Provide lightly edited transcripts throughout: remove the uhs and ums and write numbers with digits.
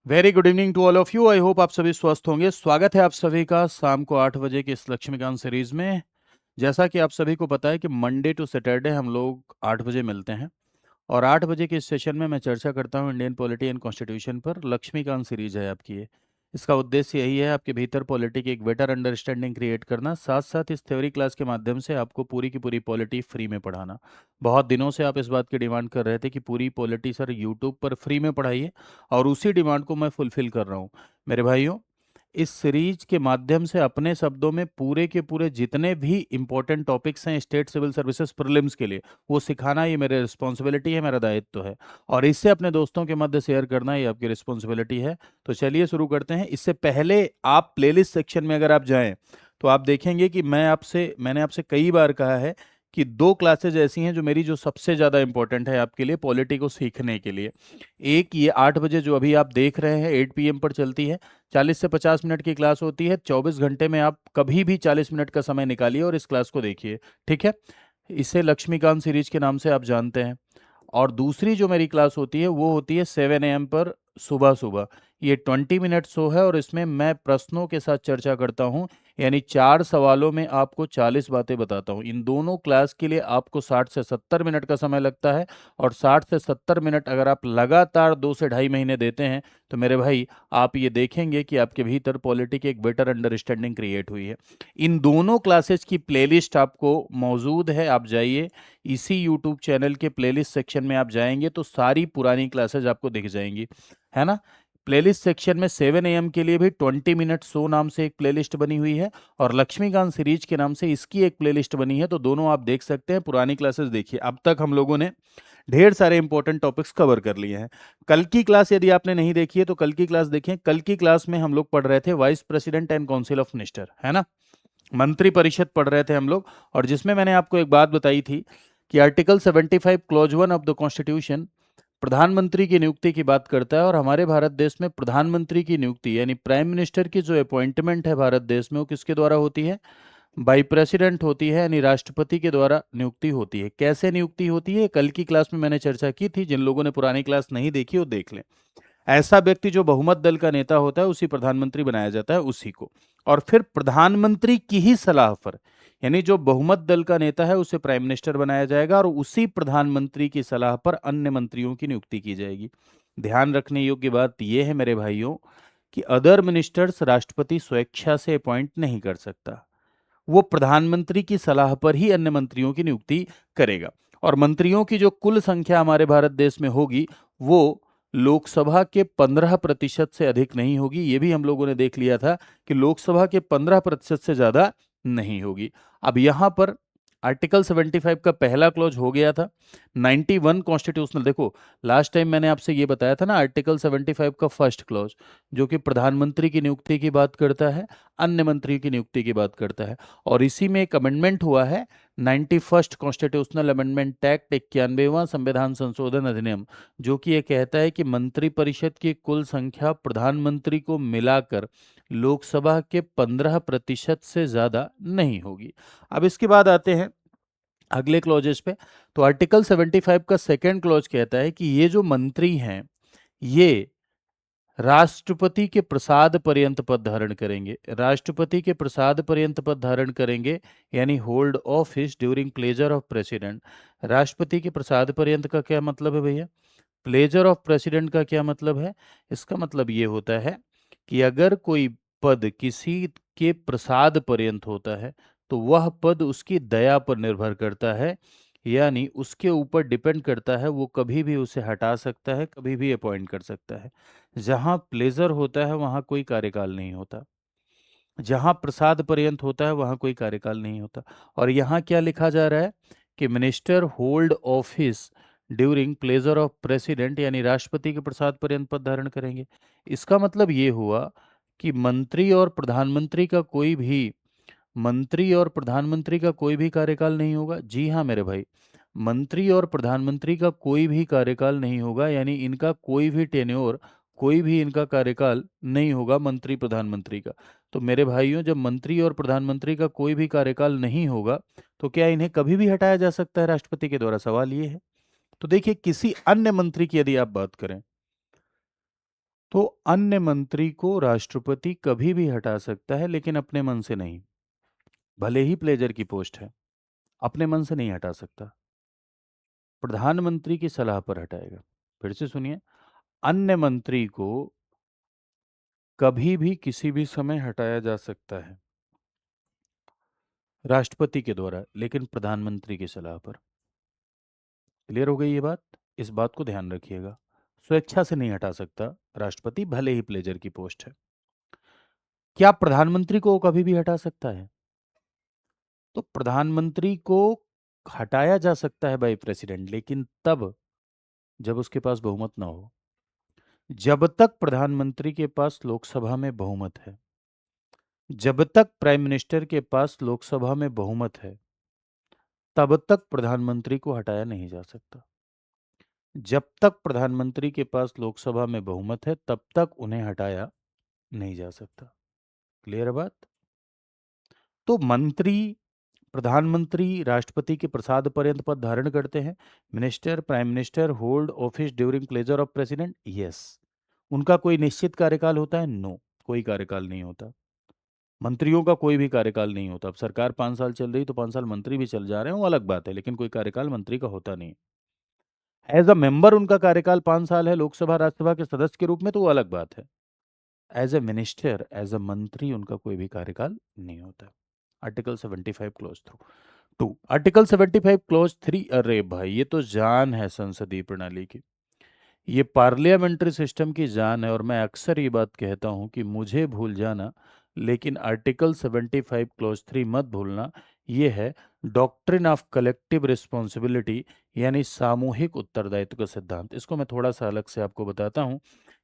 Very good evening to all of you. I hope आप सभी स्वस्थ होंगे। स्वागत है आप सभी का शाम को 8 बजे की इस लक्ष्मीकांत सीरीज में। जैसा कि आप सभी को पता है कि मंडे टू सैटरडे हम लोग 8 बजे मिलते हैं और 8 बजे के इस सेशन में मैं चर्चा करता हूँ इंडियन पॉलिटी एंड कॉन्स्टिट्यूशन पर। लक्ष्मीकांत सीरीज है आपकी ये। इसका उद्देश्य यही है आपके भीतर पॉलिटी की एक बेटर अंडरस्टैंडिंग क्रिएट करना, साथ साथ इस थ्योरी क्लास के माध्यम से आपको पूरी की पूरी पॉलिटी फ्री में पढ़ाना। बहुत दिनों से आप इस बात की डिमांड कर रहे थे कि पूरी पॉलिटी सर यूट्यूब पर फ्री में पढ़ाइए, और उसी डिमांड को मैं फुलफिल कर रहा हूँ। मेरे भाइयों, इस सीरीज के माध्यम से अपने शब्दों में पूरे के पूरे जितने भी इंपॉर्टेंट टॉपिक्स हैं स्टेट सिविल सर्विसेज प्रीलिम्स के लिए, वो सिखाना ये मेरी रिस्पॉन्सिबिलिटी है, मेरा दायित्व है। और इससे अपने दोस्तों के मध्य शेयर करना ये आपकी रिस्पॉन्सिबिलिटी है। तो चलिए शुरू करते हैं। इससे पहले आप प्लेलिस्ट सेक्शन में अगर आप जाएं तो आप देखेंगे कि मैंने आपसे कई बार कहा है कि दो क्लासेज ऐसी हैं जो सबसे ज़्यादा इंपॉर्टेंट है आपके लिए पॉलिटी को सीखने के लिए। एक ये 8 बजे जो अभी आप देख रहे हैं 8 PM पर चलती है। 40 से 50 मिनट की क्लास होती है। 24 घंटे में आप कभी भी 40 मिनट का समय निकालिए और इस क्लास को देखिए। ठीक है। इसे लक्ष्मीकांत सीरीज के नाम से आप जानते हैं। और दूसरी जो मेरी क्लास होती है वो होती है 7 AM पर, सुबह सुबह। ये 20 मिनट शो है और इसमें मैं प्रश्नों के साथ चर्चा करता हूँ। यानी 4 सवालों में आपको 40 बातें बताता हूँ। इन दोनों क्लास के लिए आपको 60 से 70 मिनट का समय लगता है। और 60 से 70 मिनट अगर आप लगातार 2 से ढाई महीने देते हैं तो मेरे भाई, आप ये देखेंगे कि आपके भीतर पॉलिटी की एक बेटर अंडरस्टैंडिंग क्रिएट हुई है। इन दोनों क्लासेस की प्लेलिस्ट आपको मौजूद है। आप जाइए इसी यूट्यूब चैनल के प्लेलिस्ट सेक्शन में, आप जाएंगे तो सारी पुरानी क्लासेज आपको दिख जाएंगी, है ना। प्लेलिस्ट सेक्शन में 7 AM के लिए भी 20 मिनट शो नाम से एक प्लेलिस्ट बनी हुई है, और लक्ष्मीकांत सीरीज के नाम से इसकी एक प्लेलिस्ट बनी है। तो दोनों आप देख सकते हैं, पुरानी क्लासेस देखिए। अब तक हम लोगों ने ढेर सारे इंपॉर्टेंट टॉपिक्स कवर कर लिए हैं। कल की क्लास यदि आपने नहीं देखी है तो कल की क्लास देखें। कल की क्लास में हम लोग पढ़ रहे थे vice president and council of minister, है ना। मंत्री परिषद पढ़ रहे थे हम लोग। और जिसमें मैंने आपको एक बात बताई थी कि article 75 clause 1 of the constitution प्रधानमंत्री की नियुक्ति की बात करता है। और हमारे भारत देश में प्रधानमंत्री की नियुक्ति यानी प्राइम मिनिस्टर की जो अपॉइंटमेंट है भारत देश में, वो किसके द्वारा होती है? बाई प्रेसिडेंट होती है, यानी राष्ट्रपति के द्वारा नियुक्ति होती है। कैसे नियुक्ति होती है कल की क्लास में मैंने चर्चा की थी। जिन लोगों ने पुरानी क्लास नहीं देखी वो देख लें। ऐसा व्यक्ति जो बहुमत दल का नेता होता है उसी प्रधानमंत्री बनाया जाता है, उसी को। और फिर प्रधानमंत्री की ही सलाह पर, यानी जो बहुमत दल का नेता है उसे प्राइम मिनिस्टर बनाया जाएगा और उसी प्रधानमंत्री की सलाह पर अन्य मंत्रियों की नियुक्ति की जाएगी। ध्यान रखने योग्य बात यह है मेरे भाइयों कि अदर मिनिस्टर्स राष्ट्रपति स्वेच्छा से अपॉइंट नहीं कर सकता। वो प्रधानमंत्री की सलाह पर ही अन्य मंत्रियों की नियुक्ति करेगा। और मंत्रियों की जो कुल संख्या हमारे भारत देश में होगी वो लोकसभा के 15% से अधिक नहीं होगी। ये भी हम लोगों ने देख लिया था कि लोकसभा के 15% से ज्यादा नहीं होगी। अब यहां पर आर्टिकल 75 का पहला क्लॉज हो गया था। 91 कॉन्स्टिट्यूशनल, देखो लास्ट टाइम मैंने आपसे ये बताया था ना, आर्टिकल 75 का फर्स्ट क्लॉज जो कि प्रधानमंत्री की नियुक्ति की बात करता है, अन्य मंत्री की नियुक्ति की बात करता है। और इसी में एक अमेंडमेंट हुआ है, 91st कॉन्स्टिट्यूशनल अमेंडमेंट एक्ट, 91वां संविधान संशोधन अधिनियम, जो कि ये कहता है कि मंत्रिपरिषद की कुल संख्या प्रधानमंत्री को मिलाकर लोकसभा के 15% से ज्यादा नहीं होगी। अब इसके बाद आते हैं अगले क्लॉजेस पे। तो आर्टिकल 75 का सेकेंड क्लॉज कहता है कि ये जो मंत्री हैं ये राष्ट्रपति के प्रसाद पर्यंत पद धारण करेंगे। राष्ट्रपति के प्रसाद पर्यंत पद धारण करेंगे, यानी hold office during pleasure of president. राष्ट्रपति के प्रसाद पर्यंत का क्या मतलब है भैया? प्लेजर ऑफ प्रेसिडेंट का क्या मतलब है? इसका मतलब ये होता है कि अगर कोई पद किसी के प्रसाद पर्यंत होता है तो वह पद उसकी दया पर निर्भर करता है, यानी उसके ऊपर डिपेंड करता है। वो कभी भी उसे हटा सकता है, कभी भी अपॉइंट कर सकता है। जहां प्लेजर होता है वहां कोई कार्यकाल नहीं होता, जहां प्रसाद पर्यंत होता है वहां कोई कार्यकाल नहीं होता। और यहाँ क्या लिखा जा रहा है कि minister hold office during pleasure of president, यानी राष्ट्रपति के प्रसाद पर्यंत पद धारण करेंगे। इसका मतलब ये हुआ कि मंत्री और प्रधानमंत्री का कोई भी कार्यकाल नहीं होगा। जी हाँ मेरे भाई, मंत्री और प्रधानमंत्री का कोई भी कार्यकाल नहीं होगा, यानी इनका कोई भी टेन्योर, कोई भी इनका कार्यकाल नहीं होगा मंत्री प्रधानमंत्री का। तो मेरे भाइयों, जब मंत्री और प्रधानमंत्री का कोई भी कार्यकाल नहीं होगा तो क्या इन्हें कभी भी हटाया जा सकता है राष्ट्रपति के द्वारा? सवाल ये है। तो देखिए, किसी अन्य मंत्री की यदि आप बात करें तो अन्य मंत्री को राष्ट्रपति कभी भी हटा सकता है, लेकिन अपने मन से नहीं। भले ही प्लेजर की पोस्ट है, अपने मन से नहीं हटा सकता, प्रधानमंत्री की सलाह पर हटाएगा। फिर से सुनिए, अन्य मंत्री को कभी भी किसी भी समय हटाया जा सकता है राष्ट्रपति के द्वारा, लेकिन प्रधानमंत्री की सलाह पर। क्लियर हो गई ये बात? इस बात को ध्यान रखिएगा। स्वेच्छा से नहीं हटा सकता राष्ट्रपति, भले ही प्लेजर की पोस्ट है। क्या प्रधानमंत्री को कभी भी हटा सकता है? तो प्रधानमंत्री को हटाया जा सकता है बाय प्रेसिडेंट, लेकिन तब जब उसके पास बहुमत ना हो। जब तक प्रधानमंत्री के पास लोकसभा में बहुमत है, जब तक प्राइम मिनिस्टर के पास लोकसभा में बहुमत है, तब तक प्रधानमंत्री को हटाया नहीं जा सकता। जब तक प्रधानमंत्री के पास लोकसभा में बहुमत है, तब तक उन्हें हटाया नहीं जा सकता। क्लियर है बात? तो मंत्री, प्रधानमंत्री राष्ट्रपति के प्रसाद पर्यंत पद धारण करते हैं। Minister, prime minister hold office during pleasure of president. Yes. उनका कोई निश्चित कार्यकाल होता है? नो, कोई कार्यकाल नहीं होता। मंत्रियों का कोई भी कार्यकाल नहीं होता। अब सरकार 5 साल चल रही तो 5 साल मंत्री भी चल जा रहे हैं, वो अलग बात है, लेकिन कोई कार्यकाल मंत्री का होता नहीं। एज अ मेंबर उनका कार्यकाल 5 साल है, लोकसभा राज्यसभा के सदस्य के रूप में, तो वो अलग बात है। As a minister, as a मंत्री, उनका कोई भी कार्यकाल नहीं होता। आर्टिकल 75 क्लोज थ्रू टू, आर्टिकल 75 क्लोज 3। अरे भाई, ये तो जान है संसदीय प्रणाली की, ये पार्लियामेंट्री सिस्टम की जान है। और मैं अक्सर ये बात कहता हूं कि मुझे भूल जाना, लेकिन आर्टिकल 75 क्लोज 3 मत भूलना। ये है डॉक्ट्रिन ऑफ कलेक्टिव रिस्पॉन्सिबिलिटी, यानी सामूहिक उत्तरदायित्व का सिद्धांत। इसको मैं थोड़ा सा अलग से आपको बताता हूं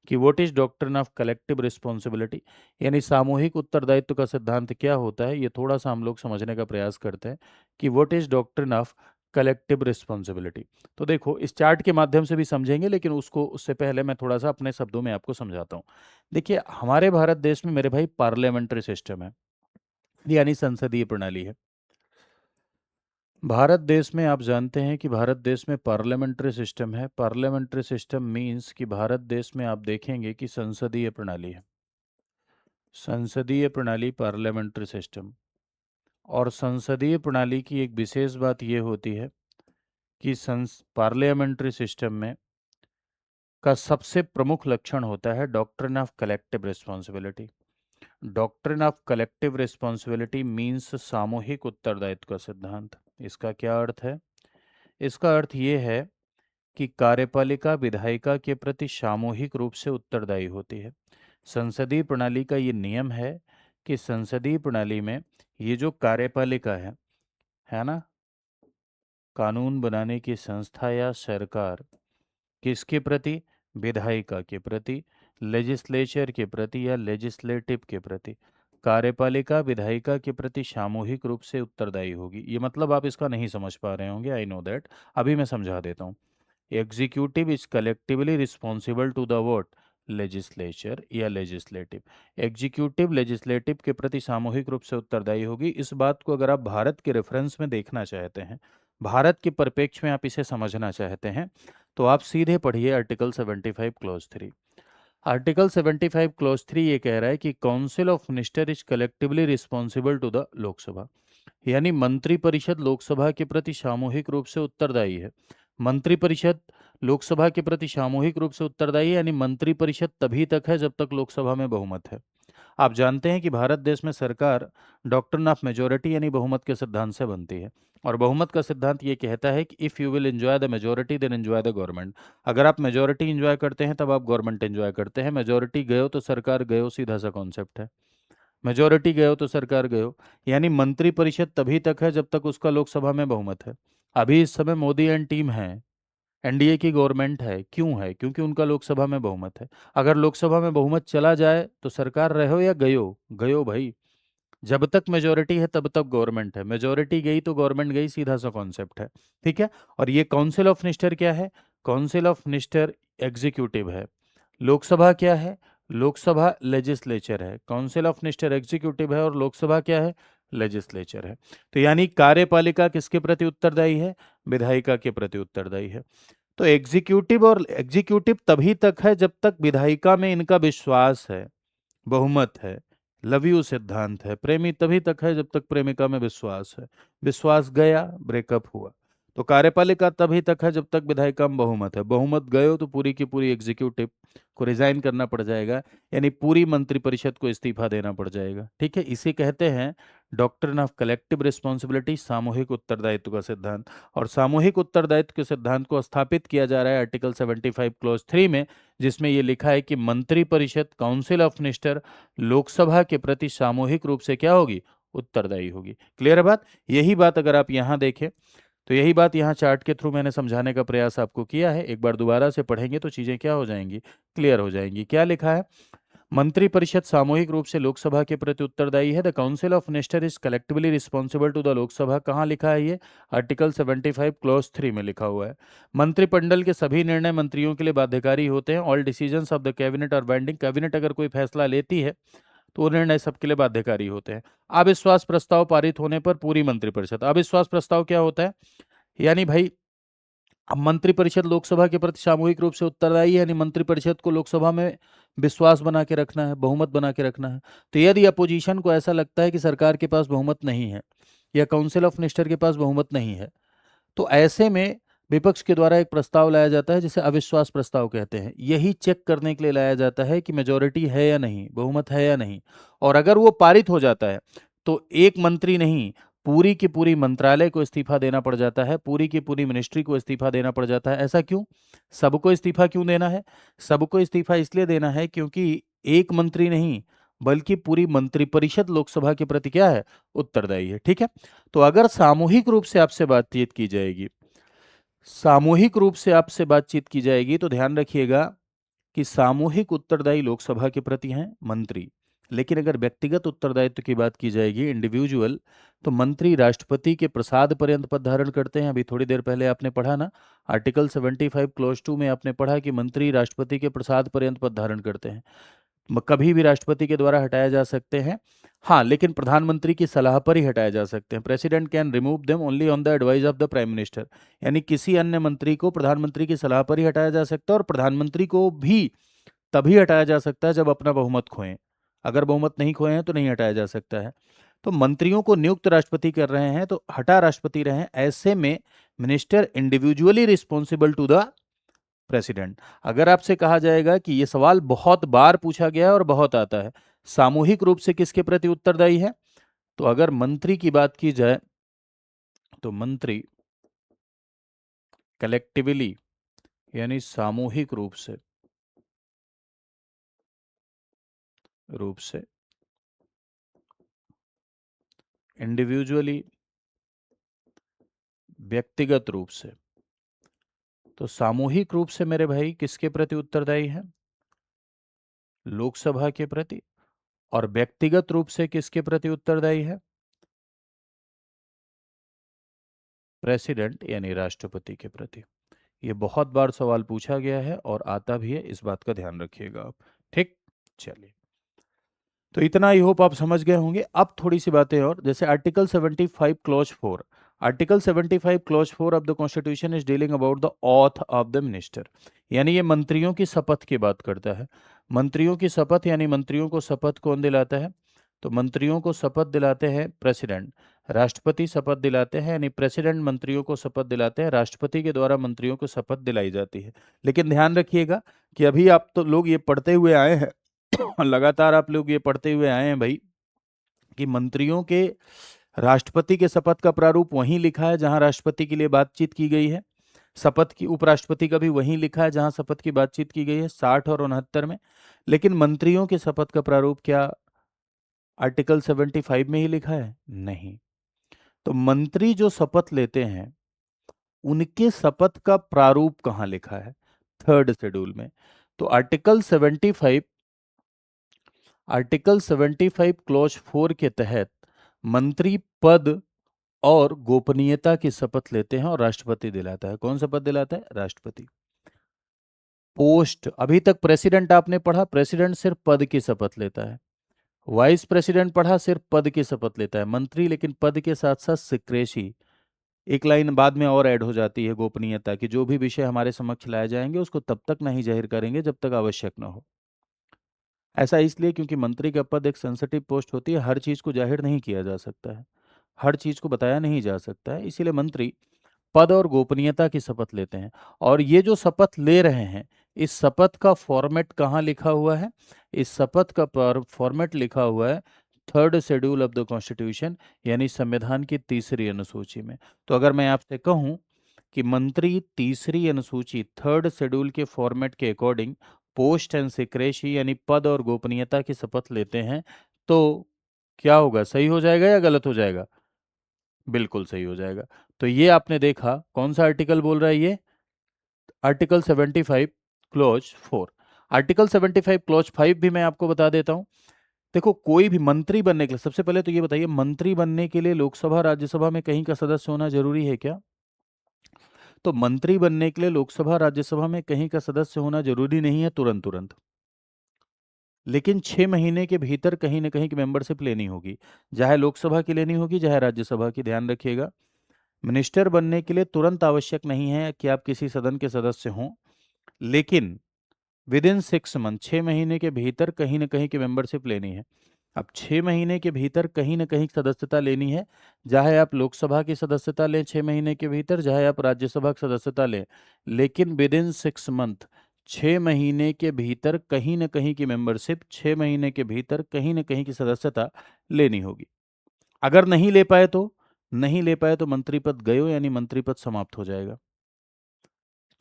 कि what is doctrine of collective responsibility, यानी सामूहिक उत्तरदायित्व का सिद्धांत क्या होता है। ये थोड़ा सा हम लोग समझने का प्रयास करते हैं कि what is doctrine of collective responsibility. तो देखो, इस चार्ट के माध्यम से भी समझेंगे, लेकिन उससे पहले मैं थोड़ा सा अपने शब्दों में आपको समझाता हूँ। देखिए, हमारे भारत देश में मेरे भाई पार्लियामेंट्री सिस्टम है, यानी संसदीय प्रणाली है। भारत देश में आप जानते हैं कि भारत देश में पार्लियामेंट्री सिस्टम है। पार्लियामेंट्री सिस्टम मीन्स कि भारत देश में आप देखेंगे कि संसदीय प्रणाली है। संसदीय प्रणाली, पार्लियामेंट्री सिस्टम। और संसदीय प्रणाली की एक विशेष बात यह होती है कि पार्लियामेंट्री सिस्टम में का सबसे प्रमुख लक्षण होता है doctrine of collective responsibility. Doctrine of collective responsibility means सामूहिक उत्तरदायित्व का सिद्धांत। इसका क्या अर्थ है? इसका अर्थ ये है कि कार्यपालिका विधायिका के प्रति सामूहिक रूप से उत्तरदायी होती है। संसदीय प्रणाली का ये नियम है कि संसदीय प्रणाली में ये जो कार्यपालिका है ना, कानून बनाने की संस्था या सरकार, किसके प्रति? विधायिका के प्रति, लेजिस्लेचर के प्रति या लेजिस्लेटिव के प्रति। कार्यपालिका विधायिका के प्रति सामूहिक रूप से उत्तरदायी होगी। ये मतलब आप इसका नहीं समझ पा रहे होंगे, आई नो दैट। अभी मैं समझा देता हूँ। Executive is collectively responsible to the vote legislature या लेजिस्लेटिव। एग्जीक्यूटिव लेजिस्लेटिव के प्रति सामूहिक रूप से उत्तरदायी होगी। इस बात को अगर आप भारत के रेफरेंस में देखना चाहते हैं, भारत के परिप्रेक्ष्य में आप इसे समझना चाहते हैं, तो आप सीधे पढ़िए आर्टिकल 75 क्लोज 3। आर्टिकल 75 क्लोज 3 ये कह रहा है कि council of minister is collectively responsible to the Lok Sabha, यानी मंत्रिपरिषद लोकसभा के प्रति सामूहिक रूप से उत्तरदायी है। मंत्रिपरिषद लोकसभा के प्रति सामूहिक रूप से उत्तरदायी है, यानी मंत्रिपरिषद तभी तक है जब तक लोकसभा में बहुमत है। आप जानते हैं कि भारत देश में सरकार डॉक्ट्रिन ऑफ मेजोरिटी यानी बहुमत के सिद्धांत से बनती है। और बहुमत का सिद्धांत ये कहता है कि if you will enjoy the majority then enjoy the government. अगर आप मेजोरिटी एंजॉय करते हैं तब आप गवर्नमेंट एंजॉय करते हैं। मेजोरिटी गयो तो सरकार गयो, सीधा सा कॉन्सेप्ट है। मेजोरिटी गयो तो सरकार गयो, यानी मंत्रिपरिषद तभी तक है जब तक उसका लोकसभा में बहुमत है। अभी इस समय मोदी एंड टीम है, एनडीए की गवर्नमेंट है। क्यों है? क्योंकि उनका लोकसभा में बहुमत है। अगर लोकसभा में बहुमत चला जाए तो सरकार रहो या गयो, गयो भाई। जब तक मेजोरिटी है तब तक गवर्नमेंट है, मेजोरिटी गई तो गवर्नमेंट गई, सीधा सा कॉन्सेप्ट है। ठीक है। और ये काउंसिल ऑफ मिनिस्टर क्या है? काउंसिल ऑफ मिनिस्टर एग्जीक्यूटिव है। लोकसभा क्या है? लोकसभा लेजिस्लेचर है। काउंसिल ऑफ मिनिस्टर एग्जीक्यूटिव है और लोकसभा क्या है? लेजिस्लेचर है। तो यानी कार्यपालिका किसके प्रति उत्तरदायी है? विधायिका के प्रति उत्तरदायी है। तो एग्जीक्यूटिव तभी तक है जब तक विधायिका में इनका विश्वास है, बहुमत है, लव यू सिद्धांत है। प्रेमी तभी तक है जब तक प्रेमिका में विश्वास है, विश्वास गया ब्रेकअप हुआ। तो कार्यपालिका तभी तक है जब तक विधायिका में बहुमत है, बहुमत गयो तो पूरी की पूरी एग्जीक्यूटिव को रिजाइन करना पड़ जाएगा, यानी पूरी मंत्रिपरिषद को इस्तीफा देना पड़ जाएगा। ठीक है, इसे कहते हैं डॉक्ट्रिन ऑफ कलेक्टिव रिस्पॉन्सिबिलिटी, सामूहिक उत्तरदायित्व का सिद्धांत। और सामूहिक उत्तरदायित्व के सिद्धांत को स्थापित किया जा रहा है आर्टिकल 75 क्लॉज 3 में, जिसमें यह लिखा है कि मंत्रिपरिषद काउंसिल ऑफ मिनिस्टर लोकसभा के प्रति सामूहिक रूप से क्या होगी, उत्तरदायी होगी। क्लियर है बात? यही बात अगर आप यहां देखें तो यही बात यहाँ चार्ट के थ्रू मैंने समझाने का प्रयास आपको किया है। एक बार दोबारा से पढ़ेंगे तो चीजें क्या हो जाएंगी, क्लियर हो जाएंगी। क्या लिखा है, मंत्रिपरिषद सामूहिक रूप से लोकसभा के प्रति उत्तरदायी है। The council of minister is collectively responsible to the Lok Sabha. कहाँ लिखा है ये, आर्टिकल 75 क्लॉज 3 में लिखा हुआ है। मंत्रिमंडल के सभी निर्णय मंत्रियों के लिए बाध्यकारी होते हैं। All decisions of the cabinet are binding. Cabinet अगर कोई फैसला लेती है तो वो निर्णय सबके लिए बाध्यकारी होते हैं। अविश्वास प्रस्ताव पारित होने पर पूरी मंत्रिपरिषद, अविश्वास प्रस्ताव क्या होता है, यानी भाई अब मंत्रिपरिषद लोकसभा के प्रति सामूहिक रूप से उत्तरदायी है, यानी मंत्रिपरिषद को लोकसभा में विश्वास बना के रखना है, बहुमत बना के रखना है। तो यदि अपोजिशन को ऐसा लगता है कि सरकार के पास बहुमत नहीं है या काउंसिल ऑफ मिनिस्टर के पास बहुमत नहीं है, तो ऐसे में विपक्ष के द्वारा एक प्रस्ताव लाया जाता है जिसे अविश्वास प्रस्ताव कहते हैं। यही चेक करने के लिए लाया जाता है कि मेजोरिटी है या नहीं, बहुमत है या नहीं। और अगर वो पारित हो जाता है तो एक मंत्री नहीं, पूरी की पूरी मंत्रालय को इस्तीफा देना पड़ जाता है, पूरी की पूरी मिनिस्ट्री को इस्तीफा देना पड़ जाता है। ऐसा क्यों, सबको इस्तीफा क्यों देना है, सबको इस्तीफा इसलिए देना है क्योंकि एक मंत्री नहीं बल्कि पूरी मंत्रिपरिषद लोकसभा के प्रति क्या है, उत्तरदायी है। ठीक है, तो अगर सामूहिक रूप से आपसे बातचीत की जाएगी, सामूहिक रूप से आपसे बातचीत की जाएगी तो ध्यान रखिएगा कि सामूहिक उत्तरदायी लोकसभा के प्रति हैं मंत्री। लेकिन अगर व्यक्तिगत उत्तरदायित्व की बात की जाएगी, इंडिविजुअल, तो मंत्री राष्ट्रपति के प्रसाद पर्यंत पद धारण करते हैं। अभी थोड़ी देर पहले आपने पढ़ा ना, आर्टिकल 75 क्लॉज 2 में आपने पढ़ा कि मंत्री राष्ट्रपति के प्रसाद पर्यंत पद धारण करते हैं, कभी भी राष्ट्रपति के द्वारा हटाया जा सकते हैं। हाँ, लेकिन प्रधानमंत्री की सलाह पर ही हटाए जा सकते हैं। President can remove them only on the advice of the prime minister, यानी किसी अन्य मंत्री को प्रधानमंत्री की सलाह पर ही हटाया जा सकता है। और प्रधानमंत्री को भी तभी हटाया जा सकता है जब अपना बहुमत खोएं, अगर बहुमत नहीं खोए हैं तो नहीं हटाया जा सकता है। तो मंत्रियों को नियुक्त राष्ट्रपति कर रहे हैं तो हटा राष्ट्रपति रहे हैं, ऐसे में minister individually responsible to the president. अगर आपसे कहा जाएगा कि ये सवाल बहुत बार पूछा गया है और बहुत आता है, सामूहिक रूप से किसके प्रति उत्तरदायी है, तो अगर मंत्री की बात की जाए तो मंत्री कलेक्टिवली यानी सामूहिक रूप से इंडिविजुअली व्यक्तिगत रूप से, तो सामूहिक रूप से मेरे भाई किसके प्रति उत्तरदायी है, लोकसभा के प्रति। और व्यक्तिगत रूप से किसके प्रति उत्तरदायी है, प्रेसिडेंट यानी राष्ट्रपति के प्रति। ये बहुत बार सवाल पूछा गया है और आता भी है, इस बात का ध्यान रखिएगा आप। ठीक, चलिए, तो इतना आई होप आप समझ गए होंगे। अब थोड़ी सी बातें और, जैसे article 75 clause 4, article 75 clause 4 of the constitution is dealing about the auth of the minister, यानी ये मंत्रियों की शपथ की बात करता है। मंत्रियों की शपथ यानी मंत्रियों को शपथ कौन दिलाता है, तो मंत्रियों को शपथ दिलाते हैं प्रेसिडेंट, राष्ट्रपति शपथ दिलाते हैं, यानी प्रेसिडेंट मंत्रियों को शपथ दिलाते हैं, राष्ट्रपति के द्वारा मंत्रियों को शपथ दिलाई जाती है। लेकिन ध्यान रखिएगा कि अभी आप तो लोग ये पढ़ते हुए आए हैं लगातार आप लोग ये पढ़ते हुए आए हैं भाई कि मंत्रियों के राष्ट्रपति के शपथ का प्रारूप वहीं लिखा है जहां राष्ट्रपति के लिए बातचीत की गई है, शपथ की उपराष्ट्रपति का भी वहीं लिखा है जहां शपथ की बातचीत की गई है 60 और 69 में। लेकिन मंत्रियों के शपथ का प्रारूप क्या आर्टिकल 75 में ही लिखा है? नहीं। तो मंत्री जो शपथ लेते हैं उनके शपथ का प्रारूप कहाँ लिखा है, थर्ड शेड्यूल में। तो आर्टिकल 75 क्लॉज 4 के तहत मंत्री पद और गोपनीयता की शपथ लेते हैं और राष्ट्रपति दिलाता है। कौन शपथ दिलाता है, राष्ट्रपति। पोस्ट, अभी तक प्रेसिडेंट आपने पढ़ा, प्रेसिडेंट सिर्फ पद की शपथ लेता है। वाइस प्रेसिडेंट पढ़ा, सिर्फ पद की शपथ लेता है। मंत्री लेकिन पद के साथ साथ सिक्रेसी एक लाइन बाद में और ऐड हो जाती है गोपनीयता की, जो भी विषय हमारे समक्ष लाए जाएंगे उसको तब तक नहीं जाहिर करेंगे जब तक आवश्यक न हो। ऐसा इसलिए क्योंकि मंत्री का पद एक सेंसिटिव पोस्ट होती है, हर चीज को जाहिर नहीं किया जा सकता है, हर चीज को बताया नहीं जा सकता है, इसीलिए मंत्री पद और गोपनीयता की शपथ लेते हैं। और ये जो शपथ ले रहे हैं, इस शपथ का फॉर्मेट कहाँ लिखा हुआ है? इस शपथ का फॉर्मेट लिखा हुआ है third schedule of the constitution, यानी संविधान की तीसरी अनुसूची में। तो अगर मैं आपसे कहूं कि मंत्री तीसरी अनुसूची थर्ड शेड्यूल के फॉर्मेट के अकॉर्डिंग पोस्ट एंड सिक्रेसी यानी पद और गोपनीयता की शपथ लेते हैं, तो क्या होगा? सही हो जाएगा या गलत हो जाएगा? बिल्कुल सही हो जाएगा। तो ये आपने देखा कौन सा आर्टिकल बोल रहा है ये? Article 75 clause 4। आर्टिकल 75 क्लॉज 5 भी मैं आपको बता देता हूं। देखो, कोई भी मंत्री बनने के लिए, सबसे पहले तो ये बताइए, मंत्री बनने के लिए लोकसभा राज्यसभा में कहीं का सदस्य होना जरूरी है क्या? तो मंत्री बनने के लिए लोकसभा राज्यसभा में कहीं का सदस्य होना जरूरी नहीं है तुरंत तुरंत, लेकिन 6 महीने के भीतर कहीं ना कहीं की मेंबरशिप लेनी होगी, चाहे लोकसभा की लेनी होगी चाहे राज्यसभा की। ध्यान रखिएगा, मिनिस्टर बनने के लिए तुरंत आवश्यक नहीं है कि आप किसी सदन के सदस्य हों, लेकिन विद इन 6 मंथ, 6 महीने के भीतर कहीं ना कहीं की मेंबरशिप लेनी है। अब 6 महीने के भीतर कहीं ना कहीं सदस्यता लेनी है, चाहे आप लोकसभा की सदस्यता लें 6 महीने के भीतर, चाहे आप राज्यसभा की सदस्यता लें, लेकिन विद इन 6 मंथ, 6 महीने के भीतर कहीं ना कहीं की मेंबरशिप, 6 महीने के भीतर कहीं ना कहीं की सदस्यता लेनी होगी। अगर नहीं ले पाए तो मंत्री पद गयो, यानी मंत्री पद समाप्त हो जाएगा।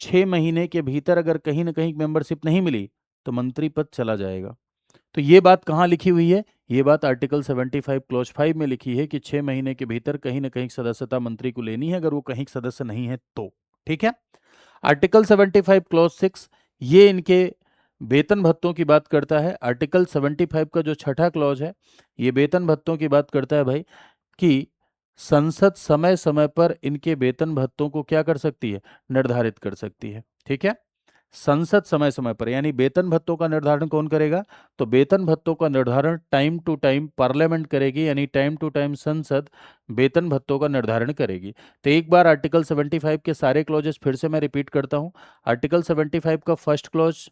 6 महीने के भीतर अगर कहीं ना कहीं मेंबरशिप नहीं मिली तो मंत्री पद चला जाएगा। तो ये बात कहाँ लिखी हुई है? ये बात आर्टिकल 75 क्लॉज 5 में लिखी है कि 6 महीने के भीतर कहीं ना कहीं सदस्यता मंत्री को लेनी है, अगर वो कहीं सदस्य नहीं है तो। ठीक है। आर्टिकल 75 क्लॉज 6 ये इनके वेतन भत्तों की बात करता है। आर्टिकल 75 का जो छठा क्लॉज है, ये वेतन भत्तों की बात करता है भाई, कि संसद समय समय पर इनके वेतन भत्तों को क्या कर सकती है? निर्धारित कर सकती है। ठीक है। संसद समय समय पर, यानी वेतन भत्तों का निर्धारण कौन करेगा? तो वेतन भत्तों का निर्धारण टाइम टू टाइम पार्लियामेंट करेगी, यानी टाइम टू टाइम संसद वेतन भत्तों का निर्धारण करेगी। तो एक बार आर्टिकल 75 के सारे क्लॉजेस फिर से मैं रिपीट करता हूं। आर्टिकल 75 का फर्स्ट क्लॉज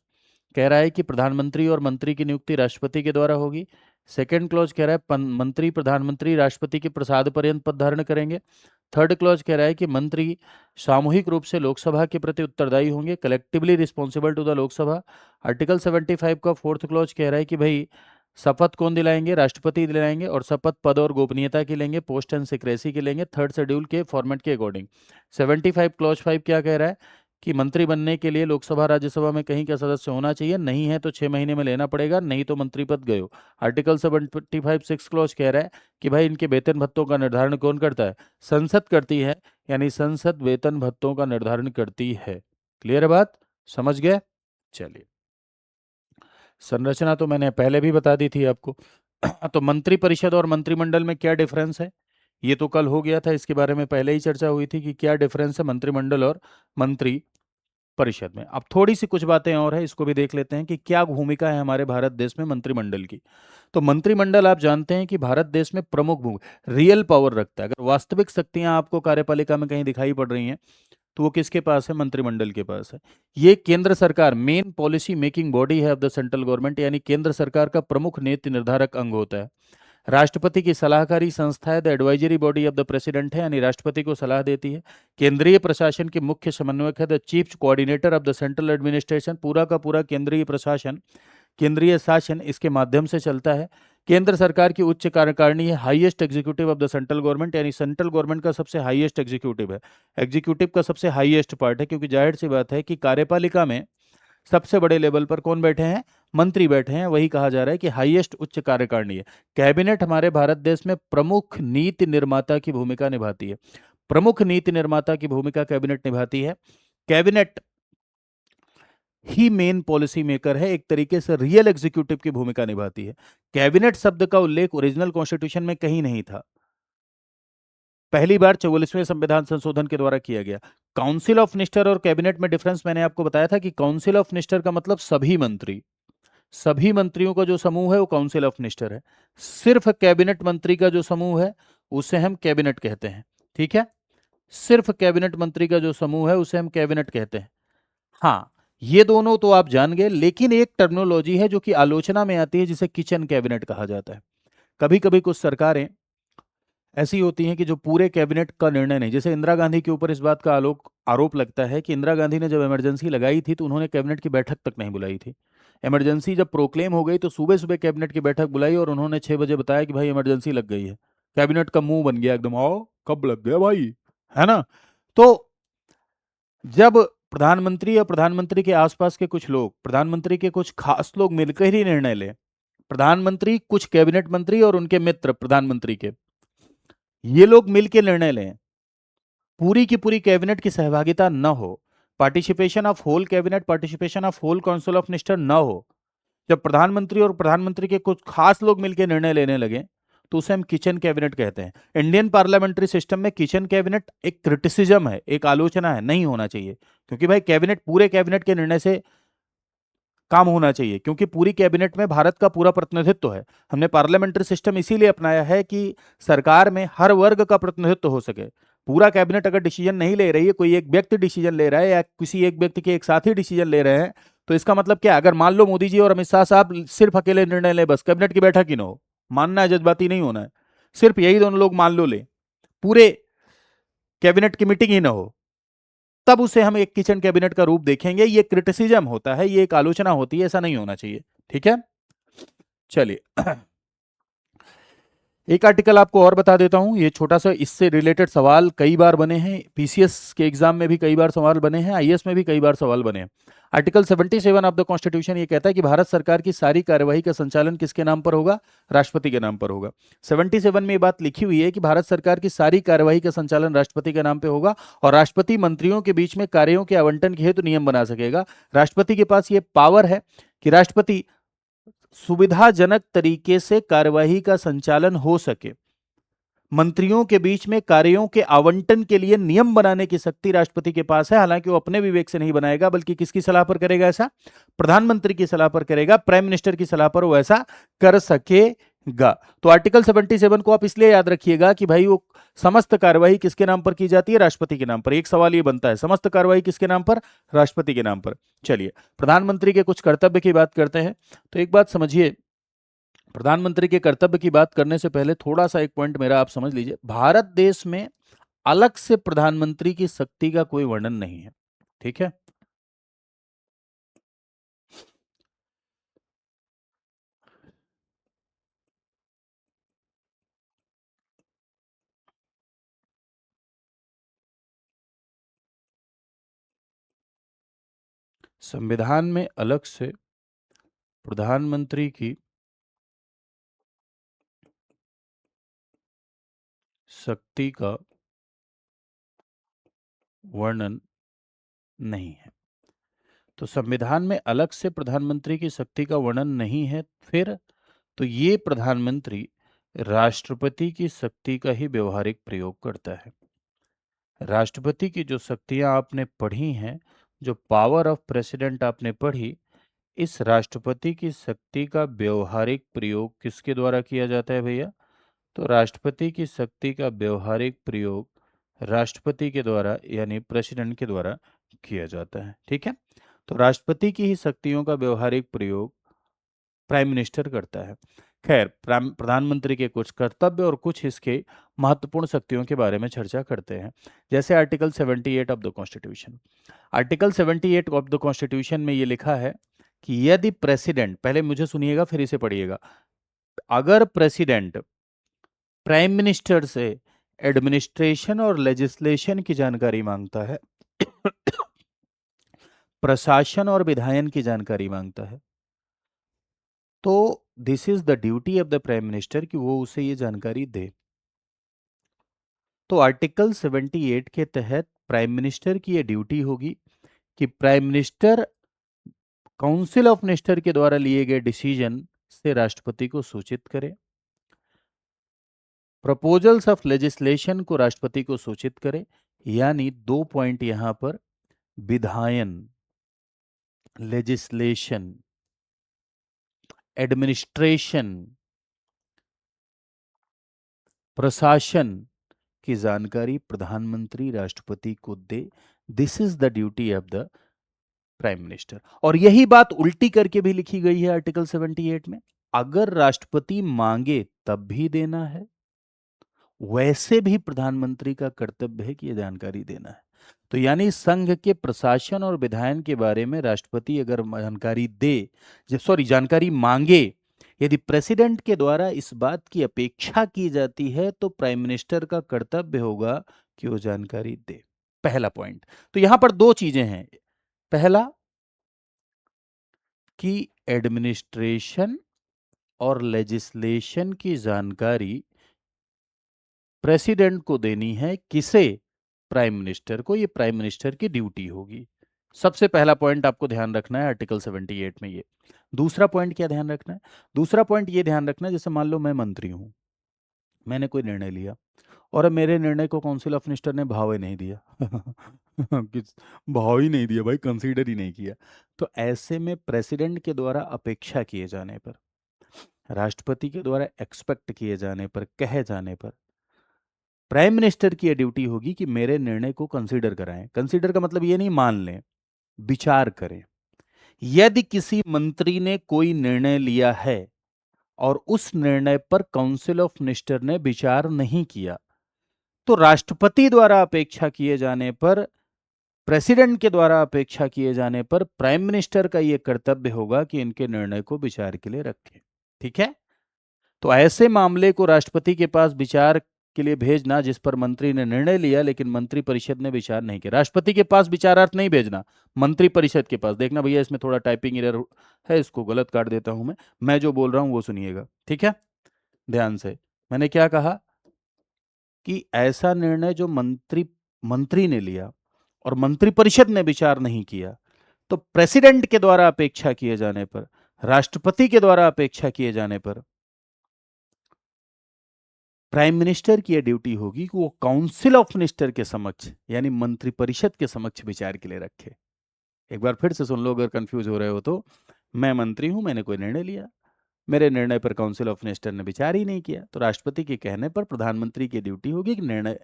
कह रहा है कि प्रधानमंत्री और मंत्री की नियुक्ति राष्ट्रपति के द्वारा होगी। सेकंड क्लॉज कह रहा है मंत्री प्रधानमंत्री राष्ट्रपति के प्रसाद पर्यंत पद धारण करेंगे। थर्ड क्लॉज कह रहा है कि मंत्री सामूहिक रूप से लोकसभा के प्रति उत्तरदायी होंगे, collectively responsible to the Lok Sabha. Article 75 का फोर्थ क्लॉज कह रहा है कि भाई शपथ कौन दिलाएंगे? राष्ट्रपति दिलाएंगे, और शपथ पद और गोपनीयता की लेंगे, पोस्ट एंड सिक्रेसी की लेंगे, थर्ड शेड्यूल के फॉर्मेट के अकॉर्डिंग। 75 क्लॉज 5 क्या कह रहा है? कि मंत्री बनने के लिए लोकसभा राज्यसभा में कहीं का सदस्य होना चाहिए, नहीं है तो 6 महीने में लेना पड़ेगा, नहीं तो मंत्री पद गयो। आर्टिकल 75 6 क्लॉज कह रहा है कि भाई इनके वेतन भत्तों का निर्धारण कौन करता है? संसद करती है, यानी संसद वेतन भत्तों का निर्धारण करती है। क्लियर है बात? समझ गए? चलिए, संरचना तो मैंने पहले भी बता दी थी आपको। तो मंत्री परिषद और मंत्रिमंडल में क्या डिफरेंस है? ये तो कल हो गया था, इसके बारे में पहले ही चर्चा हुई थी कि क्या डिफरेंस है मंत्रिमंडल और मंत्री परिषद में। अब थोड़ी सी कुछ बातें और है, इसको भी देख लेते हैं कि क्या भूमिका है हमारे भारत देश में मंत्रिमंडल की। तो मंत्रिमंडल आप जानते हैं कि भारत देश में प्रमुख भूमिका, रियल पावर रखता है। अगर वास्तविक शक्तियां आपको कार्यपालिका में कहीं दिखाई पड़ रही हैं तो वो किसके पास है? मंत्रिमंडल के पास है। ये केंद्र सरकार, मेन पॉलिसी मेकिंग बॉडी है ऑफ द सेंट्रल गवर्नमेंट, यानी केंद्र सरकार का प्रमुख नीति निर्धारक अंग होता है। राष्ट्रपति की सलाहकारी संस्था है, the advisory body of the president है, यानी राष्ट्रपति को सलाह देती है। केंद्रीय प्रशासन के मुख्य समन्वयक है, the chief coordinator of the central administration. पूरा का पूरा केंद्रीय प्रशासन, केंद्रीय शासन इसके माध्यम से चलता है। केंद्र सरकार की उच्च कार्यकारिणी है, highest executive of the central government, यानी सेंट्रल गवर्नमेंट का सबसे हाईएस्ट एग्जीक्यूटिव है, एग्जीक्यूटिव का सबसे हाईएस्ट पार्ट है, क्योंकि जाहिर सी बात है कि कार्यपालिका में सबसे बड़े लेवल पर कौन बैठे हैं? मंत्री बैठे हैं, वही कहा जा रहा है कि हाईएस्ट उच्च कार्यकारिणी है। कैबिनेट हमारे भारत देश में प्रमुख नीति निर्माता की भूमिका निभाती है, प्रमुख नीति निर्माता की भूमिका कैबिनेट निभाती है। कैबिनेट ही मेन पॉलिसी मेकर है, एक तरीके से रियल एग्जीक्यूटिव की भूमिका निभाती है। कैबिनेट शब्द का उल्लेख ओरिजिनल कॉन्स्टिट्यूशन में कहीं नहीं था, पहली बार 44वें संविधान संशोधन के द्वारा किया गया। काउंसिल ऑफ मिनिस्टर और कैबिनेट में डिफरेंस मैंने आपको बताया था कि काउंसिल ऑफ मिनिस्टर का मतलब सभी मंत्री, सभी मंत्रियों का जो समूह है वो काउंसिल ऑफ मिनिस्टर है। सिर्फ कैबिनेट मंत्री का जो समूह है उसे हम कैबिनेट कहते हैं। ठीक है। सिर्फ कैबिनेट मंत्री का जो समूह है उसे हम कैबिनेट कहते हैं। हाँ, ये दोनों तो आप जान गए, लेकिन एक टर्मिनोलॉजी है जो कि आलोचना में आती है, जिसे किचन कैबिनेट कहा जाता है। कभी कभी कुछ सरकारें ऐसी होती हैं कि जो पूरे कैबिनेट का निर्णय नहीं, जैसे इंदिरा गांधी के ऊपर इस बात का आरोप लगता है कि इंदिरा गांधी ने जब इमरजेंसी लगाई थी तो उन्होंने कैबिनेट की बैठक तक नहीं बुलाई थी। इमरजेंसी जब प्रोक्लेम हो गई तो सुबह सुबह कैबिनेट की बैठक बुलाई और उन्होंने 6 बजे बताया कि भाई इमरजेंसी लग गई है। कैबिनेट का मुंह बन गया एकदम, आओ कब लग गया भाई, है ना। तो जब प्रधानमंत्री या प्रधानमंत्री के आसपास के कुछ लोग, प्रधानमंत्री के कुछ खास लोग मिलकर ही निर्णय लें, प्रधानमंत्री, कुछ कैबिनेट मंत्री और उनके मित्र प्रधानमंत्री के, ये लोग मिलकर निर्णय लें, पूरी की पूरी कैबिनेट की सहभागिता न हो, participation of whole cabinet, participation of whole council of minister न हो, जब प्रधानमंत्री और प्रधानमंत्री के कुछ खास लोग मिलकर निर्णय लेने लगे, तो उसे हम किचन कैबिनेट कहते हैं। इंडियन पार्लियामेंट्री सिस्टम में किचन कैबिनेट एक क्रिटिसिज्म है, एक आलोचना है, नहीं होना चाहिए। क्योंकि भाई कैबिनेट, पूरे कैबिनेट के निर्णय से काम होना चाहिए, क्योंकि पूरी कैबिनेट में भारत का पूरा प्रतिनिधित्व है। हमने पार्लियामेंट्री सिस्टम इसीलिए अपनाया है कि सरकार में हर वर्ग का प्रतिनिधित्व हो सके। पूरा कैबिनेट अगर डिसीजन नहीं ले रही है, कोई एक व्यक्ति डिसीजन ले रहा है या किसी एक व्यक्ति के एक साथी डिसीजन ले रहे हैं, तो इसका मतलब क्या, अगर मान लो मोदी जी और अमित शाह साहब सिर्फ अकेले निर्णय ले, बस कैबिनेट की बैठक ही ना हो, मानना है, जज्बाती नहीं होना है, सिर्फ यही दोनों लोग मान लो ले, पूरे कैबिनेट की मीटिंग ही ना हो, तब उसे हम एक किचन कैबिनेट का रूप देखेंगे। ये क्रिटिसिज्म होता है, ये एक आलोचना होती है, ऐसा नहीं होना चाहिए। ठीक है, चलिए। एक आर्टिकल आपको और बता देता हूं, ये छोटा सा, इससे रिलेटेड सवाल कई बार बने हैं, पीसीएस के एग्जाम में भी कई बार सवाल बने हैं, आईएएस में भी कई बार सवाल बने हैं। आर्टिकल 77 ऑफ द कॉन्स्टिट्यूशन ये कहता है कि भारत सरकार की सारी कार्यवाही का संचालन किसके नाम पर होगा, राष्ट्रपति के नाम पर होगा। 77 में ये बात लिखी हुई है कि भारत सरकार की सारी कार्यवाही का संचालन राष्ट्रपति के नाम पे होगा, और राष्ट्रपति मंत्रियों के बीच में कार्यों के आवंटन के हेतु नियम बना सकेगा। राष्ट्रपति के पास ये पावर है कि राष्ट्रपति सुविधाजनक तरीके से कार्यवाही का संचालन हो सके, मंत्रियों के बीच में कार्यों के आवंटन के लिए नियम बनाने की शक्ति राष्ट्रपति के पास है। हालांकि वो अपने विवेक से नहीं बनाएगा, बल्कि किसकी सलाह पर करेगा ऐसा, प्रधानमंत्री की सलाह पर करेगा, प्राइम मिनिस्टर की सलाह पर वो ऐसा कर सकेगा। तो आर्टिकल 77 को आप इसलिए याद रखिएगा कि भाई वो समस्त कार्यवाही किसके नाम पर की जाती है, राष्ट्रपति के नाम पर। एक सवाल ये बनता है, समस्त कार्यवाही किसके नाम पर, राष्ट्रपति के नाम पर। चलिए, प्रधानमंत्री के कुछ कर्तव्य की बात करते हैं। तो एक बात समझिए, प्रधानमंत्री के कर्तव्य की बात करने से पहले थोड़ा सा एक पॉइंट मेरा आप समझ लीजिए। भारत देश में अलग से प्रधानमंत्री की शक्ति का कोई वर्णन नहीं है। ठीक है, संविधान में अलग से प्रधानमंत्री की शक्ति का वर्णन नहीं है। तो संविधान में अलग से प्रधानमंत्री की शक्ति का वर्णन नहीं है, फिर तो ये प्रधानमंत्री राष्ट्रपति की शक्ति का ही व्यवहारिक प्रयोग करता है। राष्ट्रपति की जो शक्तियां आपने पढ़ी हैं, जो पावर ऑफ प्रेसिडेंट आपने पढ़ी, इस राष्ट्रपति की शक्ति का व्यवहारिक प्रयोग किसके द्वारा किया जाता है भैया, तो राष्ट्रपति की शक्ति का व्यवहारिक प्रयोग राष्ट्रपति के द्वारा यानी प्रेसिडेंट के द्वारा किया जाता है। ठीक है, तो राष्ट्रपति की ही शक्तियों का व्यवहारिक प्रयोग प्राइम मिनिस्टर करता है। खैर, प्रधानमंत्री के कुछ कर्तव्य और कुछ इसके महत्वपूर्ण शक्तियों के बारे में चर्चा करते हैं। जैसे article 78 of the constitution. Article 78 of the constitution में ये लिखा है कि यदि प्रेसिडेंट, पहले मुझे सुनिएगा फिर इसे पढ़िएगा, अगर प्रेसिडेंट प्राइम मिनिस्टर से एडमिनिस्ट्रेशन और लेजिस्लेशन की जानकारी मांगता है, प्रशासन और विधायन की जानकारी मांगता है, तो this is the duty of the prime minister कि वो उसे ये जानकारी दे। तो आर्टिकल 78 के तहत प्राइम मिनिस्टर की ये ड्यूटी होगी कि prime minister council of minister के द्वारा लिए गए डिसीजन से राष्ट्रपति को सूचित करे, प्रपोजल्स ऑफ लेजिस्लेशन को राष्ट्रपति को सूचित करे। यानी दो पॉइंट यहां पर, विधायन, लेजिस्लेशन, एडमिनिस्ट्रेशन, प्रशासन की जानकारी प्रधानमंत्री राष्ट्रपति को दे। This is the duty of the prime minister. और यही बात उल्टी करके भी लिखी गई है आर्टिकल 78 में। अगर राष्ट्रपति मांगे तब भी देना है, वैसे भी प्रधानमंत्री का कर्तव्य है कि यह जानकारी देना है। तो यानी संघ के प्रशासन और विधायन के बारे में राष्ट्रपति अगर जानकारी दे, जानकारी मांगे, यदि प्रेसिडेंट के द्वारा इस बात की अपेक्षा की जाती है तो प्राइम मिनिस्टर का कर्तव्य होगा कि वो जानकारी दे। पहला पॉइंट। तो यहां पर दो चीजें हैं। पहला कि एडमिनिस्ट्रेशन और लेजिस्लेशन की जानकारी प्रेसिडेंट को देनी है। किसे? प्राइम मिनिस्टर को। ये प्राइम मिनिस्टर की ड्यूटी होगी। सबसे पहला पॉइंट आपको ध्यान रखना है आर्टिकल 78 में ये। दूसरा पॉइंट क्या ध्यान रखना है? दूसरा पॉइंट ये ध्यान रखना है, जैसे मान लो मैं मंत्री हूं, मैंने कोई निर्णय लिया और अब मेरे निर्णय को काउंसिल ऑफ मिनिस्टर ने भाव ही नहीं दिया भाव ही नहीं दिया भाई, कंसीडर ही नहीं किया। तो ऐसे में प्रेसिडेंट के द्वारा अपेक्षा किए जाने पर, राष्ट्रपति के द्वारा एक्सपेक्ट किए जाने पर, कहे जाने पर, प्राइम मिनिस्टर की यह ड्यूटी होगी कि मेरे निर्णय को कंसीडर कराएं। कंसीडर का मतलब ये नहीं मान लें, विचार करें। यदि किसी मंत्री ने कोई निर्णय लिया है और उस निर्णय पर काउंसिल ऑफ मिनिस्टर ने विचार नहीं किया, तो राष्ट्रपति द्वारा अपेक्षा किए जाने पर, प्रेसिडेंट के द्वारा अपेक्षा किए जाने पर प्राइम मिनिस्टर का यह कर्तव्य होगा कि इनके निर्णय को विचार के लिए रखें। ठीक है? तो ऐसे मामले को राष्ट्रपति के पास विचार के लिए भेजना जिस पर मंत्री ने निर्णय लिया लेकिन मंत्री परिषद ने विचार नहीं किया। राष्ट्रपति के पास विचारार्थ नहीं भेजना, मंत्री परिषद के पास। देखना भैया इसमें थोड़ा टाइपिंग एरर है, इसको गलत काट देता हूं मैं जो बोल रहा हूं वो सुनिएगा, ठीक है, ध्यान से। मैंने क्या कहा कि ऐसा निर्णय जो मंत्री ने लिया और मंत्रिपरिषद ने विचार नहीं किया, तो प्रेसिडेंट के द्वारा अपेक्षा किए जाने पर, राष्ट्रपति के द्वारा अपेक्षा किए जाने पर प्राइम मिनिस्टर की यह ड्यूटी होगी कि वो काउंसिल ऑफ मिनिस्टर के समक्ष, यानी मंत्रिपरिषद के समक्ष विचार के लिए रखे। एक बार फिर से सुन लो अगर कंफ्यूज हो रहे हो तो। मैं मंत्री हूं, मैंने कोई निर्णय लिया, मेरे निर्णय पर काउंसिल ऑफ मिनिस्टर ने विचार ही नहीं किया, तो राष्ट्रपति के कहने पर प्रधानमंत्री की ड्यूटी होगी कि निर्णय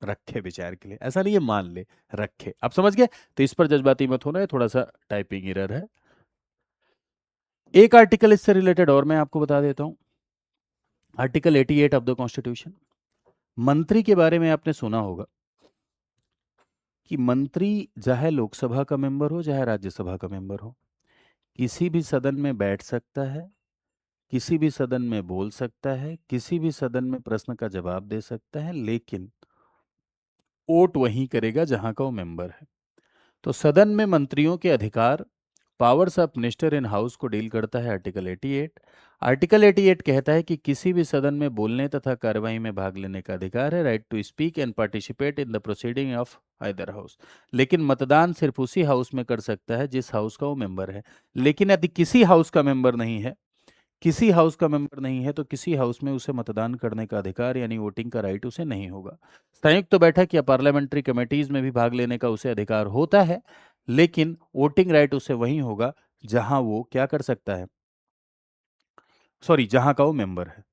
रखे विचार के लिए। ऐसा नहीं है मान ले, रखे। आप समझ गए? तो इस पर जज्बाती मत होना है, थोड़ा सा टाइपिंग एरर है। एक आर्टिकल इससे रिलेटेड और मैं आपको बता देता हूं, आर्टिकल 88 ऑफ द कॉन्स्टिट्यूशन। मंत्री के बारे में आपने सुना होगा कि मंत्री चाहे लोकसभा का मेंबर हो चाहे राज्यसभा का मेंबर हो, किसी भी सदन में बैठ सकता है, किसी भी सदन में बोल सकता है, किसी भी सदन में प्रश्न का जवाब दे सकता है, लेकिन वोट वहीं करेगा जहां का वो मेंबर है। तो सदन में मंत्रियों के अधिकार, powers of minister in house को डील करता है आर्टिकल 88। आर्टिकल 88 कहता है कि किसी भी सदन में बोलने तथा कार्यवाही में भाग लेने का अधिकार है, right to speak and participate in the proceeding of either house. लेकिन मतदान सिर्फ उसी हाउस में कर सकता है जिस हाउस का वो मेंबर है। लेकिन यदि किसी हाउस का मेंबर नहीं है, किसी हाउस का मेंबर नहीं है, तो किसी हाउस में उसे मतदान करने का अधिकार यानी वोटिंग का राइट उसे नहीं होगा। संयुक्त बैठक या पार्लियामेंट्री कमेटीज में भी भाग लेने का उसे अधिकार होता है, लेकिन वोटिंग राइट उसे वहीं होगा जहां वो क्या कर सकता है, जहां का वो मेंबर है।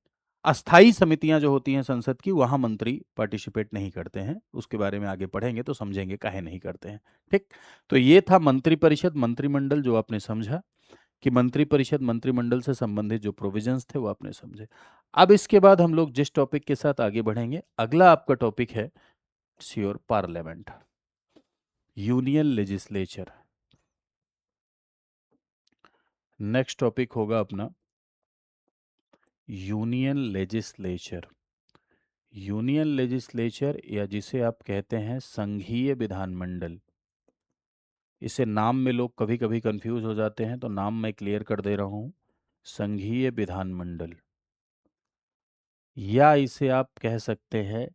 अस्थाई समितियां जो होती हैं संसद की, वहां मंत्री पार्टिसिपेट नहीं करते हैं। उसके बारे में आगे पढ़ेंगे तो समझेंगे काहे नहीं करते हैं। ठीक। तो ये था मंत्रिपरिषद, मंत्रिमंडल, जो आपने समझा कि मंत्रिपरिषद मंत्रिमंडल से संबंधित जो प्रोविजंस थे वो आपने समझे। अब इसके बाद हम लोग जिस टॉपिक के साथ आगे बढ़ेंगे, अगला आपका टॉपिक है sure parliament, union legislature. Next topic होगा अपना यूनियन लेजिस्लेचर। यूनियन लेजिस्लेचर या जिसे आप कहते हैं संघीय विधानमंडल, इसे नाम में लोग कभी कभी कंफ्यूज हो जाते हैं, तो नाम मैं क्लियर कर दे रहा हूं, संघीय विधानमंडल, या इसे आप कह सकते हैं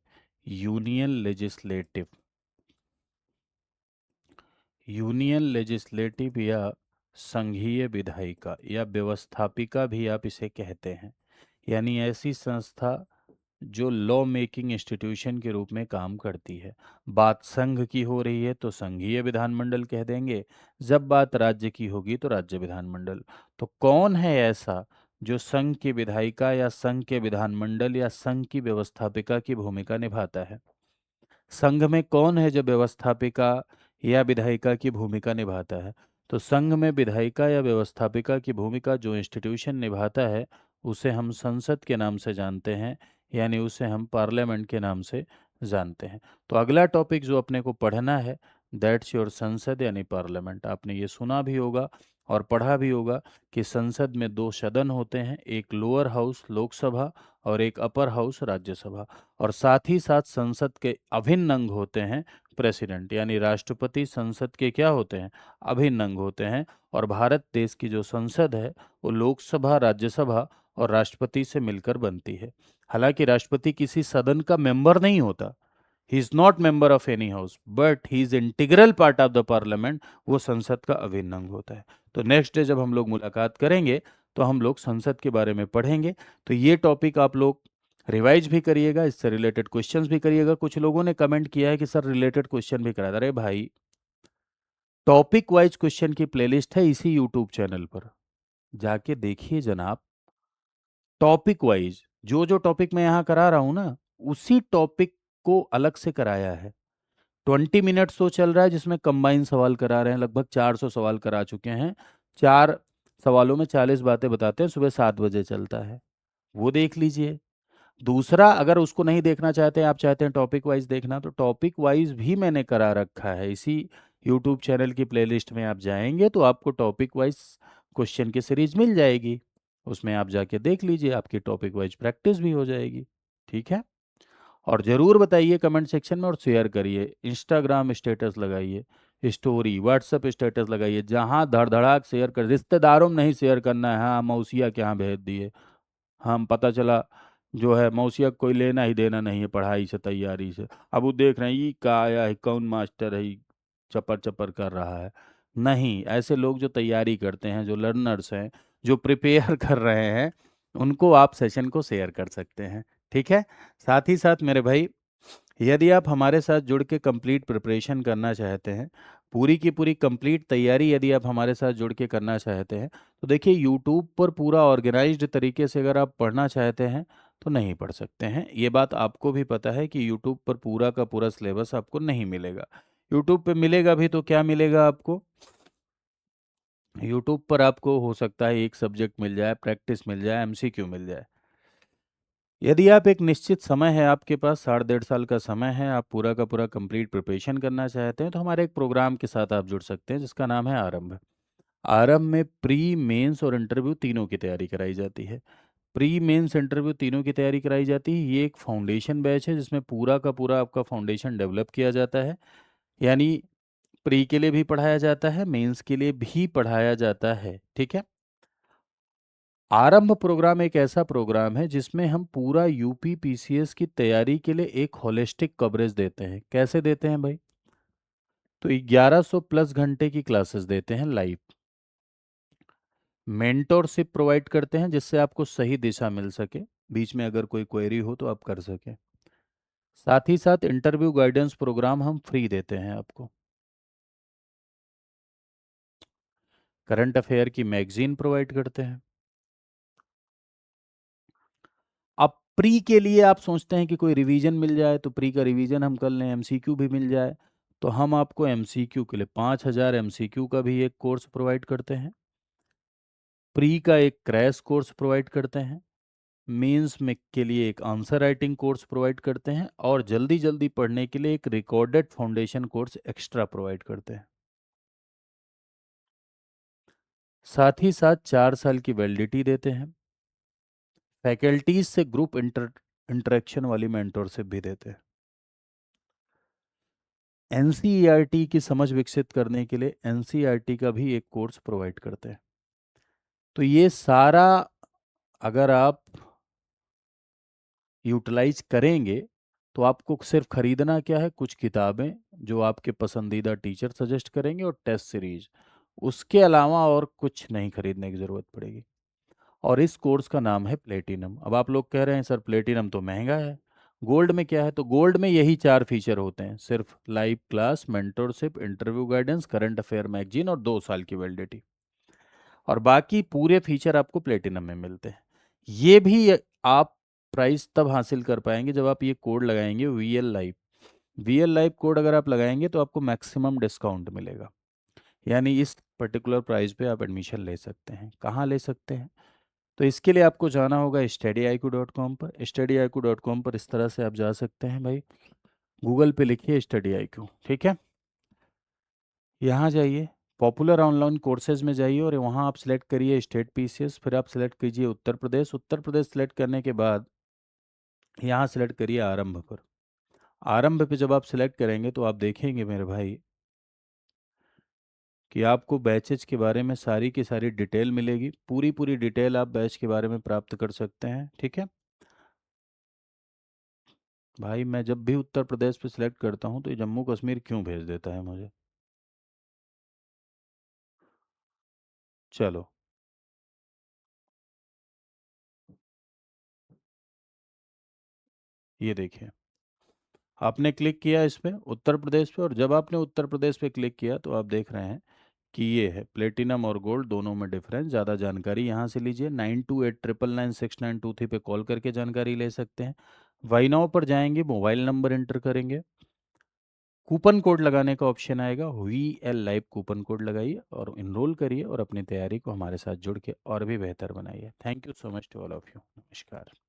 यूनियन लेजिस्लेटिव। यूनियन लेजिस्लेटिव या संघीय विधायिका या व्यवस्थापिका भी आप इसे कहते हैं, यानी ऐसी संस्था जो लॉ मेकिंग इंस्टीट्यूशन के रूप में काम करती है। बात संघ की हो रही है तो संघीय विधानमंडल कह देंगे, जब बात राज्य की होगी तो राज्य विधानमंडल। तो कौन है ऐसा जो संघ की विधायिका या संघ के विधानमंडल या संघ की व्यवस्थापिका की भूमिका निभाता है। संघ में कौन है जो व्यवस्थापिका या विधायिका की भूमिका निभाता है? तो संघ में विधायिका या व्यवस्थापिका की भूमिका जो इंस्टीट्यूशन निभाता है उसे हम संसद के नाम से जानते हैं, यानी उसे हम पार्लियामेंट के नाम से जानते हैं। तो अगला टॉपिक जो अपने को पढ़ना है, दैट्स योर संसद यानी पार्लियामेंट। आपने ये सुना भी होगा और पढ़ा भी होगा कि संसद में दो सदन होते हैं, एक लोअर हाउस लोकसभा और एक अपर हाउस राज्यसभा। और साथ ही साथ संसद के अभिन्न अंग होते हैं प्रेसिडेंट, यानी राष्ट्रपति संसद के क्या होते हैं, अभिन्न अंग होते हैं। और भारत देश की जो संसद है वो लोकसभा, राज्यसभा और राष्ट्रपति से मिलकर बनती है। हालांकि राष्ट्रपति किसी सदन का मेंबर नहीं होता, he is not member of any house, but he is integral part of the parliament, वो संसद का अभिन्न अंग होता है। तो नेक्स्ट डे जब हम लोग मुलाकात करेंगे तो हम लोग संसद के बारे में पढ़ेंगे। तो ये टॉपिक आप लोग रिवाइज भी करिएगा, इससे रिलेटेड क्वेश्चंस भी करिएगा। कुछ लोगों ने कमेंट किया है कि सर रिलेटेड क्वेश्चन भी करा दे। अरे भाई, टॉपिक वाइज क्वेश्चन की प्लेलिस्ट है इसी यूट्यूब चैनल पर, जाके देखिए जनाब। टॉपिक वाइज जो जो टॉपिक मैं यहाँ करा रहा हूँ ना, उसी टॉपिक को अलग से कराया है। 20 मिनट शो चल रहा है जिसमें कंबाइन सवाल करा रहे हैं, लगभग 400 सवाल करा चुके हैं। 4 सवालों में 40 बातें बताते हैं, सुबह 7 बजे चलता है, वो देख लीजिए। दूसरा, अगर उसको नहीं देखना चाहते हैं, आप चाहते हैं टॉपिक वाइज देखना, तो टॉपिक वाइज भी मैंने करा रखा है इसी यूट्यूब चैनल की प्लेलिस्ट में। आप जाएंगे तो आपको टॉपिक वाइज क्वेश्चन की सीरीज मिल जाएगी, उसमें आप जाके देख लीजिए, आपकी टॉपिक वाइज प्रैक्टिस भी हो जाएगी। ठीक है, और ज़रूर बताइए कमेंट सेक्शन में, और शेयर करिए, इंस्टाग्राम स्टेटस लगाइए, स्टोरी व्हाट्सएप स्टेटस लगाइए, जहाँ धड़धड़ाक शेयर कर। रिश्तेदारों में नहीं शेयर करना है, हाँ मौसिया के यहाँ भेज दिए, हम पता चला जो है मौसिया को कोई लेना ही देना नहीं है पढ़ाई से, तैयारी से। अब वो देख रहे हैं ये का आया है, कौन मास्टर है, ये चपर चपर कर रहा है। नहीं, ऐसे लोग जो तैयारी करते हैं, जो लर्नर्स हैं, जो प्रिपेयर कर रहे हैं, उनको आप सेशन को शेयर कर सकते हैं। ठीक है, साथ ही साथ मेरे भाई, यदि आप हमारे साथ जुड़ के कंप्लीट प्रिपरेशन करना चाहते हैं, पूरी की पूरी कंप्लीट तैयारी यदि आप हमारे साथ जुड़ के करना चाहते हैं, तो देखिए यूट्यूब पर पूरा ऑर्गेनाइज्ड तरीके से अगर आप पढ़ना चाहते हैं तो नहीं पढ़ सकते हैं। ये बात आपको भी पता है कि यूट्यूब पर पूरा का पूरा सिलेबस आपको नहीं मिलेगा। यूट्यूब पे मिलेगा भी तो क्या मिलेगा आपको? यूट्यूब पर आपको हो सकता है एक सब्जेक्ट मिल जाए, प्रैक्टिस मिल जाए, एमसीक्यू मिल जाए। यदि आप एक निश्चित समय है आपके पास, 1.5 साल का समय है, आप पूरा का पूरा कंप्लीट प्रिपरेशन करना चाहते हैं, तो हमारे एक प्रोग्राम के साथ आप जुड़ सकते हैं जिसका नाम है आरंभ। आरंभ में प्री मेंस और इंटरव्यू तीनों की तैयारी कराई जाती है। प्री मेंस इंटरव्यू तीनों की तैयारी कराई जाती है। ये एक फाउंडेशन बैच है जिसमें पूरा का पूरा आपका फाउंडेशन डेवलप किया जाता है, यानी प्री के लिए भी पढ़ाया जाता है, मेंस के लिए भी पढ़ाया जाता है। ठीक है, आरंभ प्रोग्राम एक ऐसा प्रोग्राम है जिसमें हम पूरा यूपी पीसीएस की तैयारी के लिए एक होलिस्टिक कवरेज देते हैं। कैसे देते हैं भाई? तो 1100 प्लस घंटे की क्लासेस देते हैं लाइव। मेंटोरशिप प्रोवाइड करते हैं जिससे आपको सही दिशा मिल सके, बीच में अगर कोई क्वेरी हो तो आप कर सकें। साथ ही साथ इंटरव्यू गाइडेंस प्रोग्राम हम फ्री देते हैं आपको। करंट अफेयर की मैगजीन प्रोवाइड करते हैं। अब प्री के लिए आप सोचते हैं कि कोई रिवीजन मिल जाए तो प्री का रिवीजन हम कर लें, एमसीक्यू भी मिल जाए, तो हम आपको एमसीक्यू के लिए 5,000 एमसीक्यू का भी एक कोर्स प्रोवाइड करते हैं। प्री का एक क्रैश कोर्स प्रोवाइड करते हैं। मेंस में के लिए एक आंसर राइटिंग कोर्स प्रोवाइड करते हैं, और जल्दी जल्दी पढ़ने के लिए एक recorded foundation course extra provide करते हैं। साथ ही साथ 4 साल की वैलिडिटी देते हैं। फैकल्टीज से ग्रुप इंटरेक्शन वाली मेंटोरशिप भी देते हैं। एनसीईआरटी की समझ विकसित करने के लिए एनसीईआरटी का भी एक कोर्स प्रोवाइड करते हैं। तो ये सारा अगर आप यूटिलाइज करेंगे तो आपको सिर्फ खरीदना क्या है, कुछ किताबें जो आपके पसंदीदा टीचर सजेस्ट करेंगे और टेस्ट सीरीज, उसके अलावा और कुछ नहीं खरीदने की ज़रूरत पड़ेगी। और इस कोर्स का नाम है प्लेटिनम। अब आप लोग कह रहे हैं सर प्लेटिनम तो महंगा है, गोल्ड में क्या है? तो गोल्ड में यही 4 फीचर होते हैं सिर्फ, live class, mentorship, interview guidance, current affair magazine और 2 साल की वैलिडिटी। और बाकी पूरे फीचर आपको प्लेटिनम में मिलते हैं। ये भी आप प्राइस तब हासिल कर पाएंगे जब आप ये कोड लगाएंगे VL live. VL live code अगर आप लगाएंगे तो आपको मैक्सिमम डिस्काउंट मिलेगा, यानी इस पर्टिकुलर प्राइस पे आप एडमिशन ले सकते हैं। कहाँ ले सकते हैं? तो इसके लिए आपको जाना होगा studyIQ.com पर। studyIQ.com पर इस तरह से आप जा सकते हैं भाई, गूगल पे लिखिए StudyIQ, ठीक है। यहाँ जाइए, पॉपुलर ऑनलाइन कोर्सेज में जाइए और वहाँ आप सिलेक्ट करिए स्टेट PCS, फिर आप सिलेक्ट कीजिए उत्तर प्रदेश। उत्तर प्रदेश सिलेक्ट करने के बाद यहाँ सिलेक्ट करिए आरंभ पर। आरंभ पे जब आप सिलेक्ट करेंगे तो आप देखेंगे मेरे भाई कि आपको बैचेज के बारे में सारी की सारी डिटेल मिलेगी। पूरी पूरी डिटेल आप बैच के बारे में प्राप्त कर सकते हैं, ठीक है भाई। मैं जब भी उत्तर प्रदेश पे सिलेक्ट करता हूँ तो ये जम्मू कश्मीर क्यों भेज देता है मुझे? चलो, ये देखिए, आपने क्लिक किया इस पे उत्तर प्रदेश पे, और जब आपने उत्तर प्रदेश पे क्लिक किया तो आप देख रहे हैं कि ये है प्लेटिनम और गोल्ड दोनों में डिफरेंस। ज़्यादा जानकारी यहाँ से लीजिए, 9289996923 पे कॉल करके जानकारी ले सकते हैं। वाई नाउ पर जाएंगे, मोबाइल नंबर एंटर करेंगे, कूपन कोड लगाने का ऑप्शन आएगा, VL लाइव कूपन कोड लगाइए और इनरोल करिए और अपनी तैयारी को हमारे साथ जुड़ के और भी बेहतर बनाइए। Thank you so much to all of you. नमस्कार।